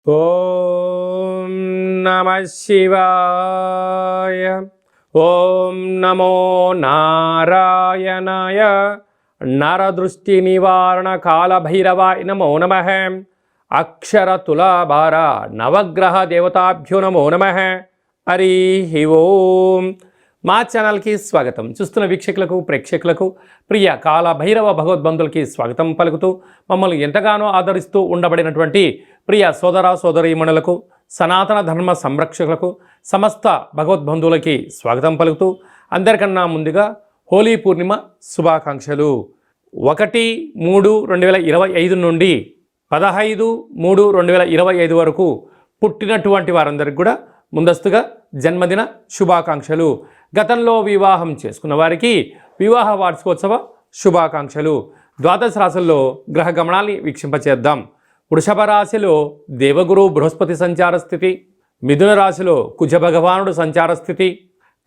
ఓం నమః శివాయ. ఓం నమో నారాయణాయ. నరదృష్టి నివారణ కాళభైరవాయ నమో నమః. అక్షర తులాభార నవగ్రహ దేవతాభ్యో నమో నమః. హరి ఓం. మా ఛానల్కి స్వాగతం. చూస్తున్న వీక్షకులకు ప్రేక్షకులకు ప్రియ కాళభైరవ భగవద్బంధులకి స్వాగతం పలుకుతూ మమ్మల్ని ఎంతగానో ఆదరిస్తూ ఉండబడినటువంటి ప్రియ సోదర సోదరీమణులకు సనాతన ధర్మ సంరక్షకులకు సమస్త భగవద్బంధువులకి స్వాగతం పలుకుతూ అందరికన్నా ముందుగా హోలీ పూర్ణిమ శుభాకాంక్షలు. 1-3-2025 నుండి 15-3-2025 వరకు పుట్టినటువంటి వారందరికీ కూడా ముందస్తుగా జన్మదిన శుభాకాంక్షలు. గతంలో వివాహం చేసుకున్న వారికి వివాహ వార్షికోత్సవ శుభాకాంక్షలు. ద్వాదశ రాశుల్లో గ్రహ గమనాన్ని వీక్షింపచేద్దాం. వృషభ రాశిలో దేవగురు బృహస్పతి సంచార స్థితి, మిథున రాశిలో కుజ భగవానుడు సంచార స్థితి,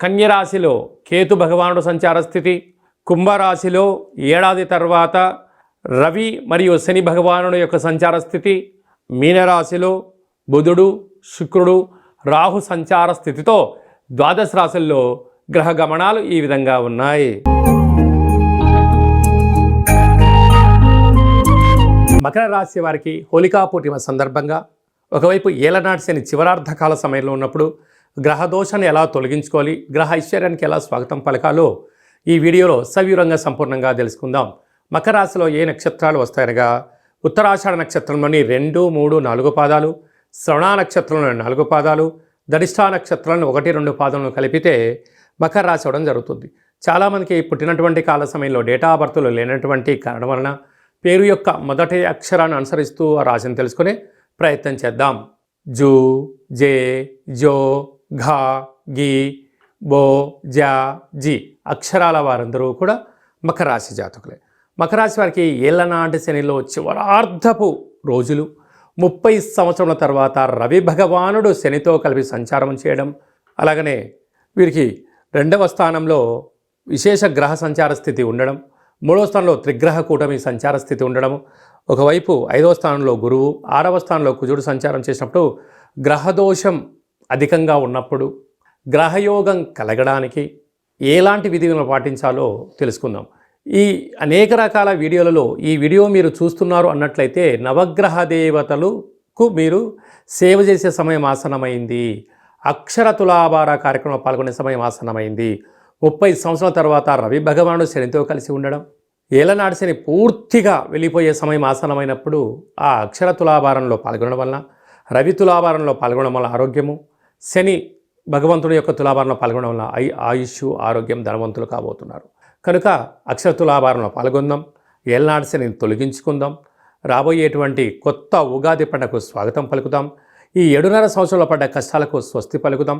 కన్య రాశిలో కేతు భగవానుడు సంచార స్థితి, కుంభరాశిలో ఏడాది తర్వాత రవి మరియు శని భగవానుడు యొక్క సంచార స్థితి, మీనరాశిలో బుధుడు శుక్రుడు రాహు సంచార స్థితితో ద్వాదశ రాశుల్లో గ్రహ గమనాలు ఈ విధంగా ఉన్నాయి. మకర రాశి వారికి హోలికా పూర్ణిమ సందర్భంగా ఒకవైపు ఏలనాటి శని చివరార్ధకాల సమయంలో ఉన్నప్పుడు గ్రహ దోషాన్ని ఎలా తొలగించుకోవాలి, గ్రహ ఐశ్వర్యానికి ఎలా స్వాగతం పలకాలో ఈ వీడియోలో సవివరంగా సంపూర్ణంగా తెలుసుకుందాం. మకర రాశిలో ఏ నక్షత్రాలు వస్తాయనగా ఉత్తరాషాఢ నక్షత్రంలోని 2, 3, 4 పాదాలు, శ్రవణ నక్షత్రంలోని 4 పాదాలు, ధనిష్ఠా నక్షత్రాలను 1, 2 పాదాలను కలిపితే మకర రాశి అవడం జరుగుతుంది. చాలామందికి పుట్టినటువంటి కాల సమయంలో డేటా ఆఫ్ బర్త్లో లేనటువంటి కారణం వలన పేరు యొక్క మొదటి అక్షరాన్ని అనుసరిస్తూ ఆ రాశిని తెలుసుకునే ప్రయత్నం చేద్దాం. జూ, జే, జో, ఘా, గి, బో, జా, జి అక్షరాల వారందరూ కూడా మకర రాశి జాతకులే. మకర రాశి వారికి ఏళ్లనాటి శనిలో చివరార్ధపు రోజులు, 30 సంవత్సరాల తర్వాత రవి భగవానుడు శనితో కలిపి సంచారం చేయడం, అలాగనే వీరికి 2వ స్థానంలో విశేష గ్రహ సంచార స్థితి ఉండడం, 3వ స్థానంలో త్రిగ్రహ కూటమి సంచార స్థితి ఉండడం, ఒకవైపు 5వ స్థానంలో గురువు, 6వ స్థానంలో కుజుడు సంచారం చేసినప్పుడు గ్రహదోషం అధికంగా ఉన్నప్పుడు గ్రహయోగం కలగడానికి ఎలాంటి విధులను పాటించాలో తెలుసుకుందాం. ఈ అనేక రకాల వీడియోలలో ఈ వీడియో మీరు చూస్తున్నారు అన్నట్లయితే నవగ్రహ దేవతలకు మీరు సేవ చేసే సమయం ఆసనమైంది. అక్షర తులాభార కార్యక్రమంలో పాల్గొనే సమయం ఆసనమైంది. 30 సంవత్సరాల తర్వాత రవి భగవానుడు శనితో కలిసి ఉండడం, ఏలనాటి శని పూర్తిగా వెళ్ళిపోయే సమయం ఆసనమైనప్పుడు ఆ అక్షర తులాభారంలో పాల్గొనడం వలన, రవి తులాభారంలో పాల్గొనడం వల్ల ఆరోగ్యము, శని భగవంతుడి యొక్క తులాభారంలో పాల్గొనడం వల్ల ఆయుష్, ఆరోగ్యం, ధనవంతులు కాబోతున్నారు. కనుక అక్షర తులాభారంలో పాల్గొందాం, ఏలనాటి శనిని తొలగించుకుందాం, రాబోయేటువంటి కొత్త ఉగాది పండుగకు స్వాగతం పలుకుదాం, ఈ 7.5 సంవత్సరాల పడ్డ కష్టాలకు స్వస్తి పలుకుదాం,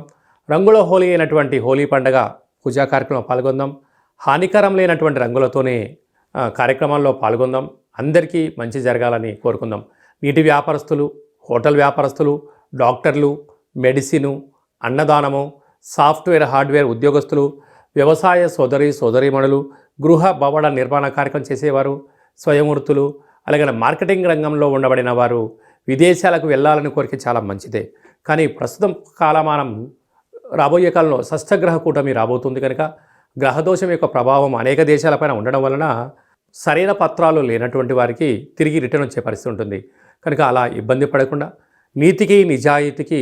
రంగుల హోలీ అయినటువంటి హోలీ పండుగ పూజా కార్యక్రమంలో పాల్గొందాం, హానికరం లేనటువంటి రంగులతోనే కార్యక్రమాల్లో పాల్గొందాం. అందరికీ మంచి జరగాలని కోరుకుందాం. నీటి వ్యాపారస్తులు, హోటల్ వ్యాపారస్తులు, డాక్టర్లు, మెడిసిను, అన్నదానము, సాఫ్ట్వేర్ హార్డ్వేర్ ఉద్యోగస్తులు, వ్యవసాయ సోదరీమణులు, గృహ భవన నిర్మాణ కార్యక్రమం చేసేవారు, స్వయం వృత్తులు, అలాగే మార్కెటింగ్ రంగంలో ఉండబడిన వారు విదేశాలకు వెళ్ళాలని కోరిక చాలా మంచిదే. కానీ ప్రస్తుతం కాలమానం రాబోయే కాలంలో షష్ఠగ్రహ కూటమి రాబోతుంది కనుక గ్రహదోషం యొక్క ప్రభావం అనేక దేశాలపైన ఉండడం వలన సరైన పత్రాలు లేనటువంటి వారికి తిరిగి రిటర్న్ వచ్చే పరిస్థితి ఉంటుంది. కనుక అలా ఇబ్బంది పడకుండా నీతికి నిజాయితీకి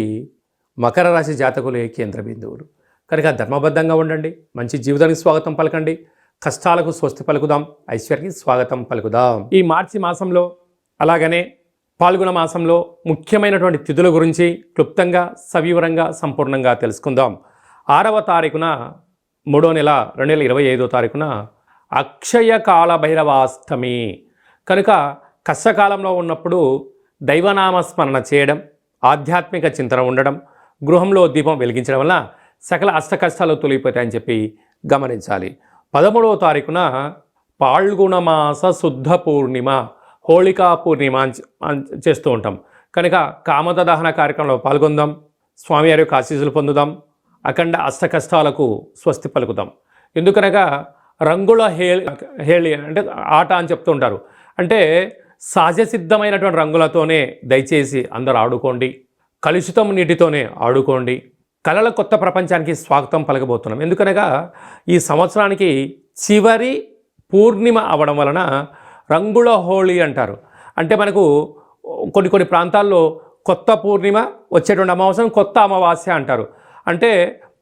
మకర రాశి జాతకులే కేంద్ర బిందువులు. కనుక ధర్మబద్ధంగా ఉండండి, మంచి జీవితానికి స్వాగతం పలకండి, కష్టాలకు స్వస్తి పలుకుదాం, ఐశ్వర్యానికి స్వాగతం పలుకుదాం. ఈ మార్చి మాసంలో అలాగనే పాల్గొన మాసంలో ముఖ్యమైనటువంటి తిథుల గురించి క్లుప్తంగా సవివరంగా సంపూర్ణంగా తెలుసుకుందాం. 6వ తారీఖున 3వ నెల 2025 తారీఖున అక్షయ కాళభైరవాష్టమి. కనుక కష్టకాలంలో ఉన్నప్పుడు దైవనామస్మరణ చేయడం, ఆధ్యాత్మిక చింతన ఉండడం, గృహంలో దీపం వెలిగించడం వల్ల సకల అష్ట కష్టాలు తొలగిపోతాయని చెప్పి గమనించాలి. 13వ తారీఖున పాల్గొనమాస శుద్ధ పూర్ణిమ, హోళికా పూర్ణిమ చేస్తూ ఉంటాం. కనుక కామద దహన కార్యక్రమంలో పాల్గొందాం, స్వామివారి యొక్క ఆశీస్సులు పొందుదాం, అఖండ అష్ట కష్టాలకు స్వస్తి పలుకుదాం. ఎందుకనగా రంగుల హేళి అంటే ఆట అని చెప్తూ ఉంటారు. అంటే సహజ సిద్ధమైనటువంటి రంగులతోనే దయచేసి అందరూ ఆడుకోండి. కలుషితం నీటితోనే ఆడుకోండి. కళల కొత్త ప్రపంచానికి స్వాగతం పలకబోతున్నాం. ఎందుకనగా ఈ సంవత్సరానికి చివరి పూర్ణిమ అవడం వలన రంగుల హోళీ అంటారు. అంటే మనకు కొన్ని ప్రాంతాల్లో కొత్త పూర్ణిమ, వచ్చేటువంటి అమావాస్యను కొత్త అమావాస్య అంటారు. అంటే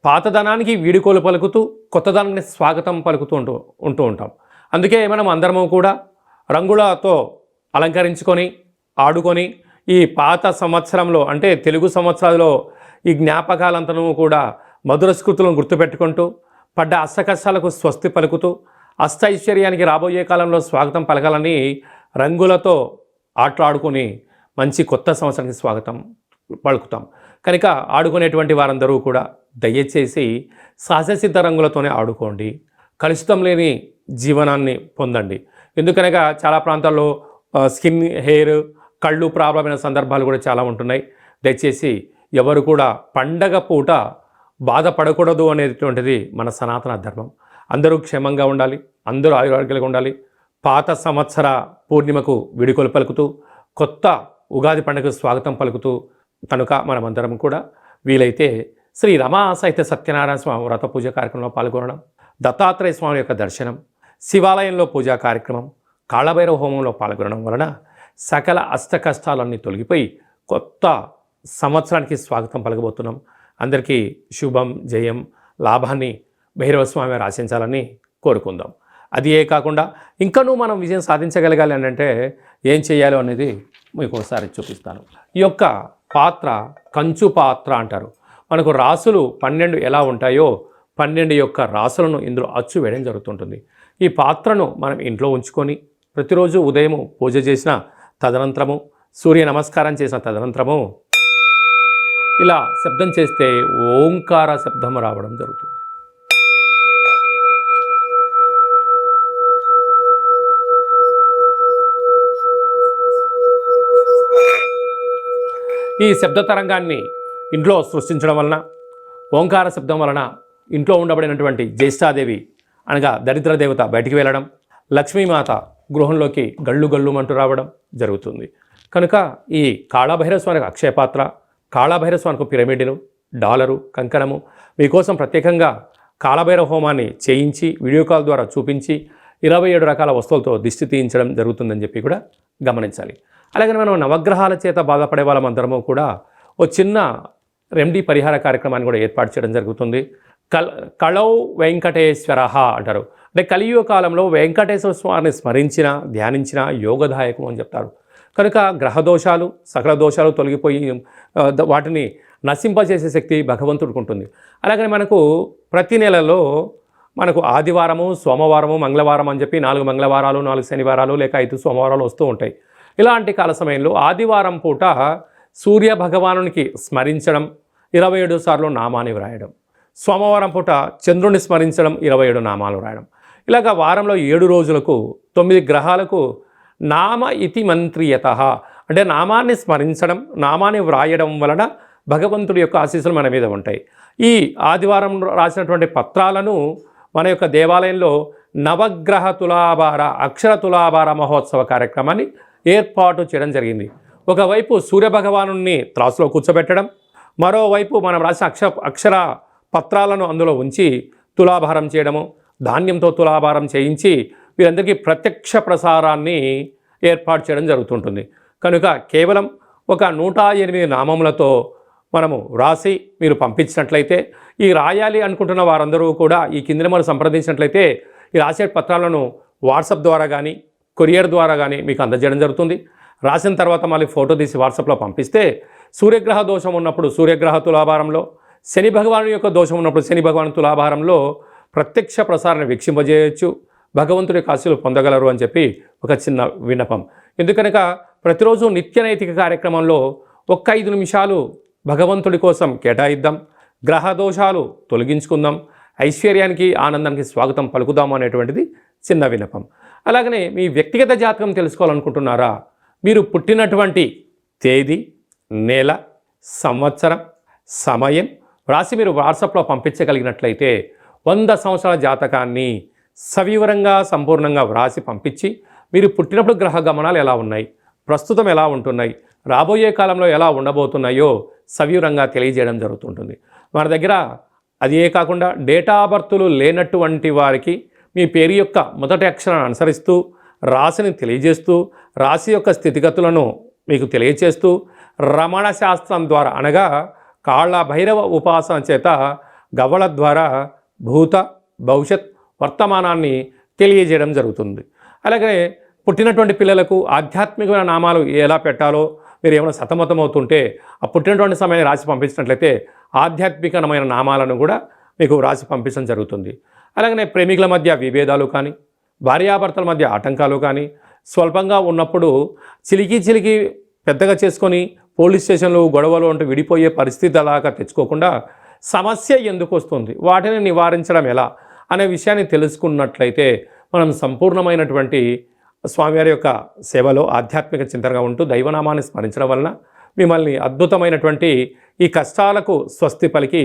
పాతదనానికి వీడుకోలు పలుకుతూ కొత్తదనానికి స్వాగతం పలుకుతూ ఉంటూ ఉంటాం. అందుకే మనం అందరము కూడా రంగులతో అలంకరించుకొని ఆడుకొని ఈ పాత సంవత్సరంలో అంటే తెలుగు సంవత్సరాల్లో ఈ జ్ఞాపకాలంతను కూడా మధుర స్మృతులను గుర్తుపెట్టుకుంటూ పడ్డ అష్టకష్టాలకు స్వస్తి పలుకుతూ అష్టైశ్వర్యానికి రాబోయే కాలంలో స్వాగతం పలకాలని రంగులతో ఆటలాడుకొని మంచి కొత్త సంవత్సరానికి స్వాగతం పలుకుతాం. కనుక ఆడుకునేటువంటి వారందరూ కూడా దయచేసి సహజసిద్ధ రంగులతోనే ఆడుకోండి. కలుషితం లేని జీవనాన్ని పొందండి. ఎందుకనగా చాలా ప్రాంతాల్లో స్కిన్, హెయిర్, కళ్ళు ప్రాబ్లం అయిన సందర్భాలు కూడా చాలా ఉంటున్నాయి. దయచేసి ఎవరు కూడా పండగ పూట బాధపడకూడదు అనేటువంటిది మన సనాతన ధర్మం. అందరూ క్షేమంగా ఉండాలి, అందరూ ఆరోగ్యంగా ఉండాలి. పాత సంవత్సర పూర్ణిమకు వీడుకోలు పలుకుతూ కొత్త ఉగాది పండుగకు స్వాగతం పలుకుతూ కనుక మనమందరం కూడా వీలైతే శ్రీ రమా సహిత సత్యనారాయణ స్వామి వ్రత పూజ కార్యక్రమంలో పాల్గొనడం, దత్తాత్రేయ స్వామి యొక్క దర్శనం, శివాలయంలో పూజా కార్యక్రమం, కాళభైరవ హోమంలో పాల్గొనడం వలన సకల అష్ట కష్టాలన్నీ తొలగిపోయి కొత్త సంవత్సరానికి స్వాగతం పలకబోతున్నాం. అందరికీ శుభం, జయం, లాభాన్ని భైరవ స్వామి ఆశించాలని కోరుకుందాం. అది కాకుండా ఇంకనూ మనం విజయం సాధించగలగాలి అని అంటే ఏం చేయాలో అనేది మీకు ఒకసారి చూపిస్తాను. ఈ యొక్క పాత్ర కంచు పాత్ర అంటారు. మనకు రాసులు 12 ఎలా ఉంటాయో 12 యొక్క రాసులను ఇందులో అచ్చు వేయడం జరుగుతుంటుంది. ఈ పాత్రను మనం ఇంట్లో ఉంచుకొని ప్రతిరోజు ఉదయం పూజ చేసిన తదనంతరము, సూర్య నమస్కారం చేసిన తదనంతరము ఇలా శబ్దం చేస్తే ఓంకార శబ్దం రావడం జరుగుతుంది. ఈ శబ్ద తరంగాన్ని ఇంట్లో సృష్టించడం వలన, ఓంకార శబ్దం వలన ఇంట్లో ఉండబడినటువంటి జ్యేష్ఠాదేవి అనగా దరిద్ర దేవత బయటికి వెళ్ళడం, లక్ష్మీమాత గృహంలోకి గళ్ళు గళ్ళుమంటూ రావడం జరుగుతుంది. కనుక ఈ కాళభైరవ స్వామికి అక్షయపాత్ర, కాళభైరవ స్వామికి పిరమిడ్లు, డాలరు, కంకణము మీకోసం ప్రత్యేకంగా కాళభైరవ హోమాన్ని చేయించి వీడియో కాల్ ద్వారా చూపించి 27 రకాల వస్తువులతో దిష్టి తీయించడం జరుగుతుందని చెప్పి కూడా గమనించాలి. అలాగే మనం నవగ్రహాల చేత బాధపడే వాళ్ళమందరము కూడా ఓ చిన్న రెమెడీ పరిహార కార్యక్రమాన్ని కూడా ఏర్పాటు చేయడం జరుగుతుంది. కళౌ వెంకటేశ్వర అంటారు. అంటే కలియుగ కాలంలో వెంకటేశ్వర స్వామిని స్మరించిన, ధ్యానించిన యోగదాయకం అని చెప్తారు. కనుక గ్రహదోషాలు, సకల దోషాలు తొలగిపోయి వాటిని నశింపజేసే శక్తి భగవంతుడికి ఉంటుంది. అలాగని మనకు ప్రతి నెలలో మనకు ఆదివారము, సోమవారము, మంగళవారం అని చెప్పి 4 మంగళవారాలు, 4 శనివారాలు లేక 5 సోమవారాలు వస్తూ ఉంటాయి. ఇలాంటి కాల సమయంలో ఆదివారం పూట సూర్య భగవానునికి స్మరించడం, 27 సార్లు నామాన్ని వ్రాయడం, సోమవారం పూట చంద్రుని స్మరించడం, 27 నామాలు వ్రాయడం. ఇలాగ వారంలో 7 రోజులకు 9 గ్రహాలకు నామ ఇతి మంత్రియత అంటే నామాన్ని స్మరించడం, నామాన్ని వ్రాయడం వలన భగవంతుడి యొక్క ఆశీస్సులు మన మీద ఉంటాయి. ఈ ఆదివారం రాసినటువంటి పత్రాలను మన యొక్క దేవాలయంలో నవగ్రహ తులాభార, అక్షర తులాభార మహోత్సవ కార్యక్రమాన్ని ఏర్పాటు చేయడం జరిగింది. ఒకవైపు సూర్యభగవాను త్రాసులో కూర్చోబెట్టడం, మరోవైపు మనం రాసిన అక్షర పత్రాలను అందులో ఉంచి తులాభారం చేయడము, ధాన్యంతో తులాభారం చేయించి వీరందరికీ ప్రత్యక్ష ప్రసారాన్ని ఏర్పాటు చేయడం జరుగుతుంటుంది. కనుక కేవలం ఒక 108 నామములతో మనము రాసి మీరు పంపించినట్లయితే, ఈ రాయాలి అనుకుంటున్న వారందరూ కూడా ఈ కింద మనం సంప్రదించినట్లయితే ఈ రాసే పత్రాలను వాట్సాప్ ద్వారా కానీ కొరియర్ ద్వారా కానీ మీకు అందజేయడం జరుగుతుంది. రాసిన తర్వాత మళ్ళీ ఫోటో తీసి వాట్సాప్లో పంపిస్తే సూర్యగ్రహ దోషం ఉన్నప్పుడు సూర్యగ్రహ తులాభారంలో, శని భగవాను యొక్క దోషం ఉన్నప్పుడు శని భగవాను తులాభారంలో ప్రత్యక్ష ప్రసారాన్ని వీక్షింపజేయచ్చు, భగవంతుడి యొక్క ఆశీస్సులు పొందగలరు అని చెప్పి ఒక చిన్న విన్నపం. ఎందుకనక ప్రతిరోజు నిత్య నైతిక కార్యక్రమంలో 5 నిమిషాలు భగవంతుడి కోసం కేటాయిద్దాం, గ్రహ దోషాలు తొలగించుకుందాం, ఐశ్వర్యానికి ఆనందానికి స్వాగతం పలుకుదాం అనేటువంటిది చిన్న విన్నపం. అలాగనే మీ వ్యక్తిగత జాతకం తెలుసుకోవాలనుకుంటున్నారా? మీరు పుట్టినటువంటి తేదీ, నెల, సంవత్సరం, సమయం వ్రాసి మీరు వాట్సాప్లో పంపించగలిగినట్లయితే 100 సంవత్సరాల జాతకాన్ని సవివరంగా సంపూర్ణంగా వ్రాసి పంపించి మీరు పుట్టినప్పుడు గ్రహ గమనాలు ఎలా ఉన్నాయి, ప్రస్తుతం ఎలా ఉంటున్నాయి, రాబోయే కాలంలో ఎలా ఉండబోతున్నాయో సవివరంగా తెలియజేయడం జరుగుతుంటుంది. మన దగ్గర అదే కాకుండా డేటా ఆఫ్ బర్త్లు లేనటువంటి వారికి మీ పేరు యొక్క మొదటి అక్షరాన్ని అనుసరిస్తూ రాశిని తెలియజేస్తూ రాశి యొక్క స్థితిగతులను మీకు తెలియజేస్తూ రమణ శాస్త్రం ద్వారా అనగా కాళ్ళ భైరవ ఉపాసన చేత గవ్వల ద్వారా భూత భవిష్యత్ వర్తమానాన్ని తెలియజేయడం జరుగుతుంది. అలాగే పుట్టినటువంటి పిల్లలకు ఆధ్యాత్మికమైన నామాలు ఎలా పెట్టాలో మీరు ఏమైనా సతమతమవుతుంటే ఆ పుట్టినటువంటి సమయాన్ని రాసి పంపించినట్లయితే ఆధ్యాత్మికమైన నామాలను కూడా మీకు రాసి పంపించడం జరుగుతుంది. అలాగనే ప్రేమికుల మధ్య విభేదాలు కానీ, భార్యాభర్తల మధ్య ఆటంకాలు కానీ, స్వల్పంగా ఉన్నప్పుడు చిలికి పెద్దగా చేసుకొని పోలీస్ స్టేషన్లు గొడవలు అంటూ విడిపోయే పరిస్థితి అలాగా తెచ్చుకోకుండా సమస్య ఎందుకు వస్తుంది, వాటిని నివారించడం ఎలా అనే విషయాన్ని తెలుసుకున్నట్లయితే మనం సంపూర్ణమైనటువంటి స్వామివారి యొక్క సేవలో ఆధ్యాత్మిక చింతనగా ఉంటూ దైవనామాన్ని స్మరించడం వలన మిమ్మల్ని అద్భుతమైనటువంటి ఈ కష్టాలకు స్వస్తి పలికి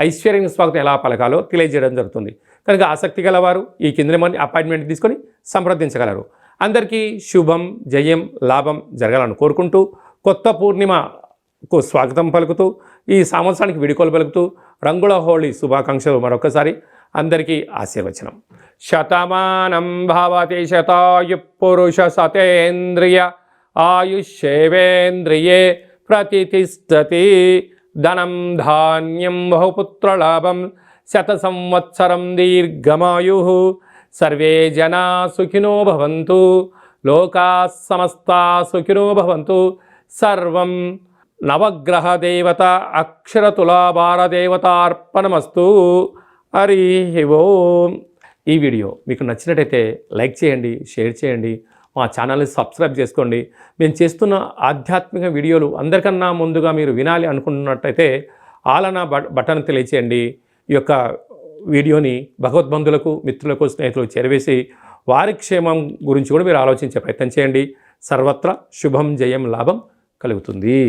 ఐశ్వర్యం స్వాగతం ఎలా పలకాలో తెలియజేయడం జరుగుతుంది. కనుక ఆసక్తి గలవారు ఈ కింద మంది అపాయింట్మెంట్ తీసుకొని సంప్రదించగలరు. అందరికీ శుభం, జయం, లాభం జరగాలని కోరుకుంటూ కొత్త పూర్ణిమకు స్వాగతం పలుకుతూ ఈ సంవత్సరానికి విడుకోలు పలుకుతూ రంగుల హోళీ శుభాకాంక్షలు మరొకసారి అందరికీ ఆశీర్వచనం. శతమానం భవతి శతాయు పురుష సతేంద్రియ ఆయుష్యేవేంద్రియే ప్రతిష్టతి. ధనం ధాన్యం బహుపుత్రలాభం శత సంవత్సరం దీర్ఘమాయు. సర్వే జనా సుఖినో భవంతు. లోకా సమస్తా సుఖినో భవంతు. సర్వం నవగ్రహ దేవత అక్షరతులాభార దేవతార్పణమస్తు. హరి ఓం. ఈ వీడియో మీకు నచ్చినట్టయితే లైక్ చేయండి, షేర్ చేయండి, మా ఛానల్ని సబ్స్క్రైబ్ చేసుకోండి. మేము చేస్తున్న ఆధ్యాత్మిక వీడియోలు అందరికన్నా ముందుగా మీరు వినాలి అనుకుంటున్నట్టయితే ఆలన బటన్ తెలియచేయండి. ఈ యొక్క వీడియోని భగవద్బంధులకు, మిత్రులకు, స్నేహితులకు చేరవేసి వారి క్షేమం గురించి కూడా మీరు ఆలోచించే ప్రయత్నం చేయండి. సర్వత్రా శుభం, జయం, లాభం కలుగుతుంది.